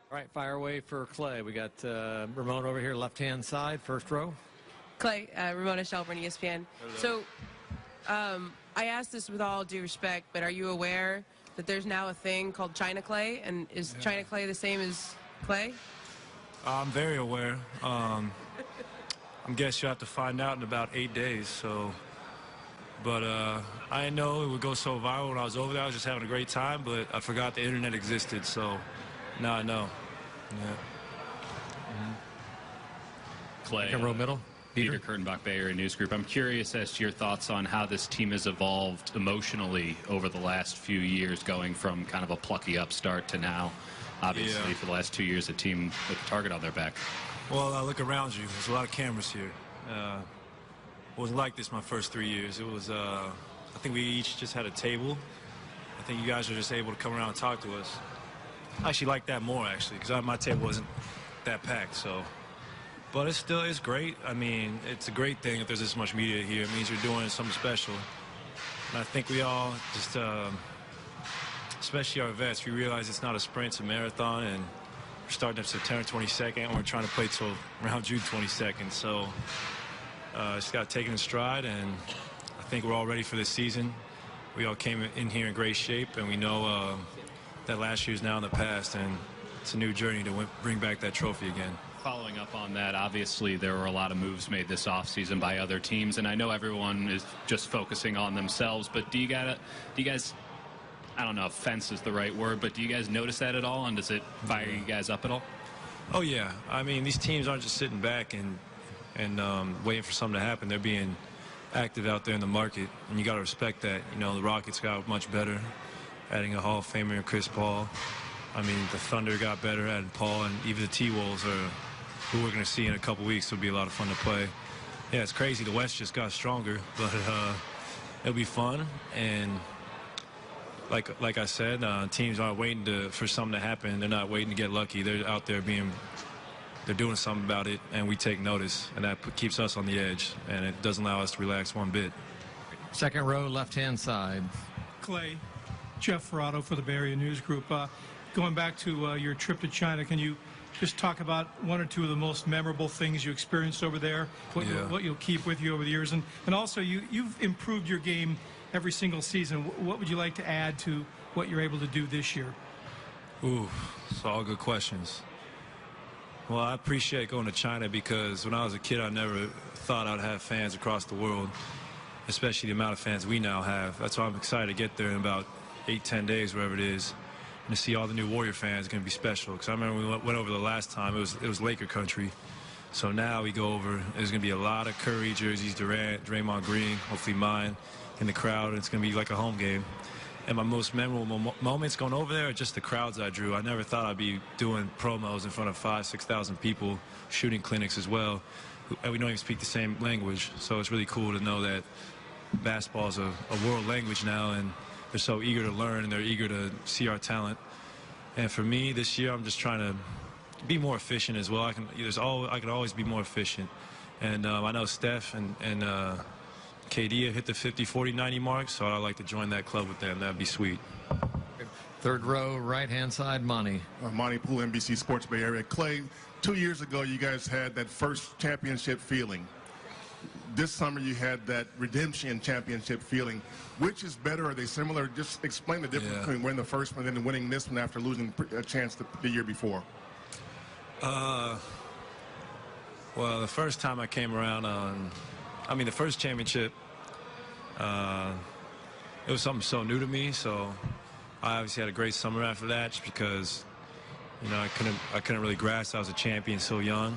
All right, fire away for Klay. We got Ramon over here, left-hand side, first row. Klay, Ramona Shelburne, ESPN. So I ask this with all due respect, but are you aware that there's now a thing called China Klay? And is China Klay the same as Klay? I'm very aware. I guess you have to find out in about 8 days. So, but I didn't know it would go so viral when I was over there. I was just having a great time, but I forgot the internet existed. So now I know. Yeah. Klay, Second row middle. Peter Kurtenbach, Bay Area News Group. I'm curious as to your thoughts on how this team has evolved emotionally over the last few years, going from kind of a plucky upstart to now, obviously, for the last 2 years, a team with a target on their back. Well, look around you. There's a lot of cameras here. It wasn't like this my first 3 years. It was, I think we each just had a table. I think you guys are just able to come around and talk to us. I actually like that more, actually, because my table wasn't that packed, so. But it's great. I mean, it's a great thing if there's this much media here. It means you're doing something special. And I think we all just, especially our vets, we realize it's not a sprint, it's a marathon, and we're starting up September 22nd, and we're trying to play till around June 22nd. So just got to take it in stride, and I think we're all ready for this season. We all came in here in great shape, and we know that last year's now in the past, and it's a new journey to bring back that trophy again. Following up on that, obviously there were a lot of moves made this offseason by other teams, and I know everyone is just focusing on themselves, but do you guys, I don't know if fence is the right word, but do you guys notice that at all, and does it fire you guys up at all? Oh, yeah. I mean, these teams aren't just sitting back and waiting for something to happen. They're being active out there in the market, and you got to respect that. You know, the Rockets got much better, adding a Hall of Famer, Chris Paul. I mean, the Thunder got better, adding Paul, and even the T-Wolves are who we're going to see in a couple weeks. It'll be a lot of fun to play. Yeah, it's crazy. The West just got stronger, but it'll be fun. And like I said, teams aren't waiting for something to happen. They're not waiting to get lucky. They're out there they're doing something about it, and we take notice, and that keeps us on the edge, and it doesn't allow us to relax one bit. Second row, left-hand side. Klay, Jeff Ferrato for the Bay Area News Group. Going back to your trip to China, can you just talk about one or two of the most memorable things you experienced over there, what you'll keep with you over the years? And also, you've improved your game every single season. What would you like to add to what you're able to do this year? Ooh, it's all good questions. Well, I appreciate going to China because when I was a kid, I never thought I'd have fans across the world, especially the amount of fans we now have. That's why I'm excited to get there in about 8-10 days, wherever it is. And to see all the new Warrior fans is going to be special. Because I remember when we went over the last time, it was Laker country. So now we go over, there's going to be a lot of Curry jerseys, Durant, Draymond Green, hopefully mine, in the crowd. And it's going to be like a home game. And my most memorable moments going over there are just the crowds I drew. I never thought I'd be doing promos in front of 5,000-6,000 people, shooting clinics as well. And we don't even speak the same language. So it's really cool to know that basketball is a world language now, and they're so eager to learn, and they're eager to see our talent. And for me, this year, I'm just trying to be more efficient as well. I can always be more efficient. And I know Steph and KD have hit the 50, 40, 90 mark, so I'd like to join that club with them. That'd be sweet. Third row, right-hand side, Monty. Monty Poole, NBC Sports Bay Area. Klay, 2 years ago, you guys had that first championship feeling. This summer, you had that redemption championship feeling. Which is better? Are they similar? Just explain the difference between winning the first one and then winning this one after losing a chance the year before. Well, the first time I came around the first championship, it was something so new to me. So I obviously had a great summer after that, just because, you know, I couldn't really grasp I was a champion so young.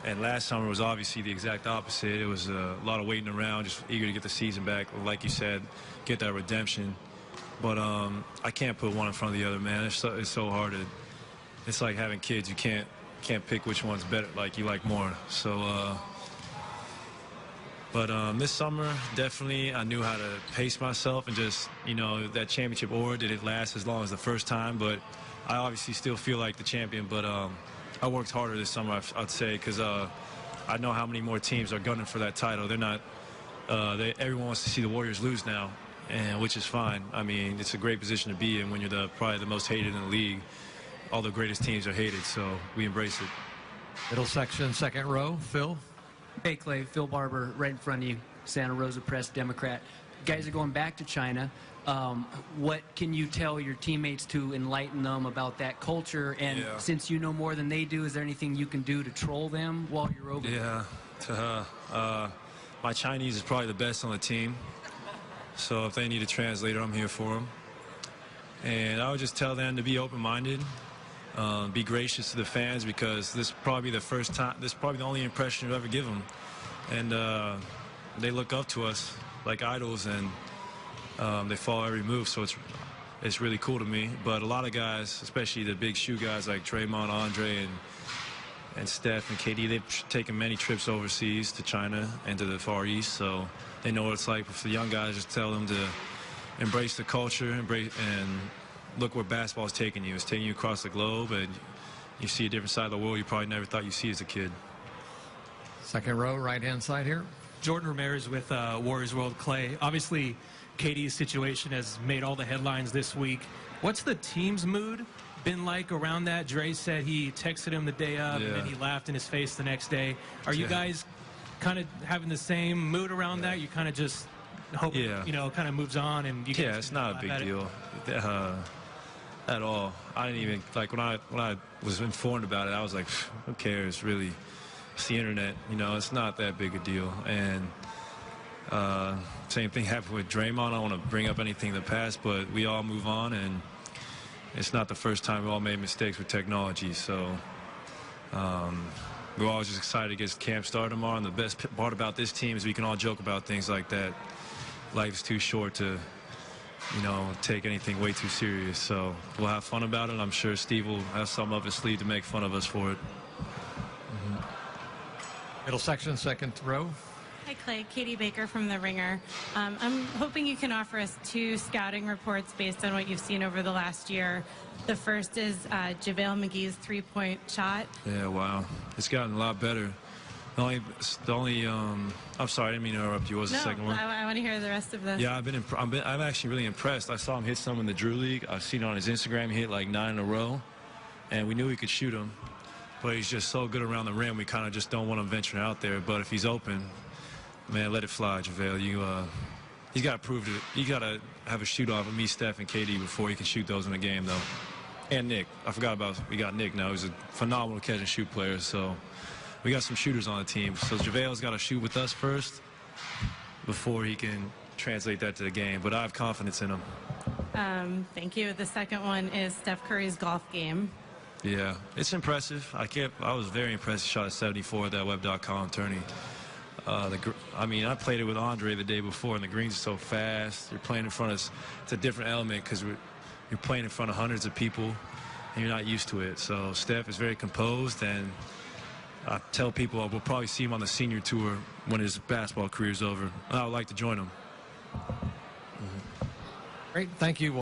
And last summer was obviously the exact opposite. It was a lot of waiting around, just eager to get the season back, like you said, get that redemption. But I can't put one in front of the other, man. It's so hard. It's like having kids. You can't pick which one's better, like you like more. So, this summer, definitely, I knew how to pace myself, and just, you know, that championship aura, did it last as long as the first time? But I obviously still feel like the champion, but I worked harder this summer, I'd say, because I know how many more teams are gunning for that title. They're not. Everyone wants to see the Warriors lose now, and which is fine. I mean, it's a great position to be in when you're probably the most hated in the league. all the greatest teams are hated, so we embrace it. Middle section, second row, Phil. Hey, Clay, Phil Barber, right in front of you, Santa Rosa Press, Democrat. Guys are going back to China. What can you tell your teammates to enlighten them about that culture? And since you know more than they do, is there anything you can do to troll them while you're over there? Yeah. My Chinese is probably the best on the team. So if they need a translator, I'm here for them. And I would just tell them to be open-minded, be gracious to the fans, because this is probably the first time, this is probably the only impression you'll ever give them. And they look up to us like idols, and they follow every move, so it's really cool to me. But a lot of guys, especially the big shoe guys like Draymond, Andre, and Steph and KD, they've taken many trips overseas to China and to the Far East, so they know what it's like. But for the young guys, just tell them to embrace the culture, and look where basketball is taking you. It's taking you across the globe, and you see a different side of the world you probably never thought you'd see as a kid. Second row, right-hand side here. Jordan Ramirez with Warriors World. Clay, obviously KD's situation has made all the headlines this week. What's the team's mood been like around that? Dre said he texted him the day of, and then he laughed in his face the next day. Are you guys kind of having the same mood around that? You kind of just hope, you know, kind of moves on, and you it's not a big deal at all. I didn't even, like, when I was informed about it, I was like, who cares, really? It's the internet, you know, it's not that big a deal. And same thing happened with Draymond. I don't want to bring up anything in the past, but we all move on, and it's not the first time we all made mistakes with technology. So we're all just excited to get camp started tomorrow, and the best part about this team is we can all joke about things like that. Life's too short to, you know, take anything way too serious. So we'll have fun about it. I'm sure Steve will have something up his sleeve to make fun of us for it. Middle section, second row. Hi, Clay. Katie Baker from The Ringer. I'm hoping you can offer us 2 scouting reports based on what you've seen over the last year. The first is JaVale McGee's three-point shot. Yeah, wow. It's gotten a lot better. The only I'm sorry, I didn't mean to interrupt you. What was the second one? I want to hear the rest of this. Yeah, I'm actually really impressed. I saw him hit some in the Drew League. I've seen it on his Instagram. He hit like 9 in a row, and we knew he could shoot them. But he's just so good around the rim, we kind of just don't want him venturing out there. But if he's open, man, let it fly, JaVale. He's got to prove it. You got to have a shoot-off with me, Steph, and KD before he can shoot those in the game, though. And Nick. I forgot we got Nick now. He's a phenomenal catch-and-shoot player, so we got some shooters on the team. So JaVale's got to shoot with us first before he can translate that to the game. But I have confidence in him. Thank you. The second one is Steph Curry's golf game. Yeah, it's impressive. I was very impressed. He shot a 74 at that web.com tourney. I mean, I played it with Andre the day before, and the greens are so fast. You're playing in front of it's a different element because you're playing in front of hundreds of people, and you're not used to it. So Steph is very composed, and I tell people we'll probably see him on the senior tour when his basketball career is over. I would like to join him. Great, thank you.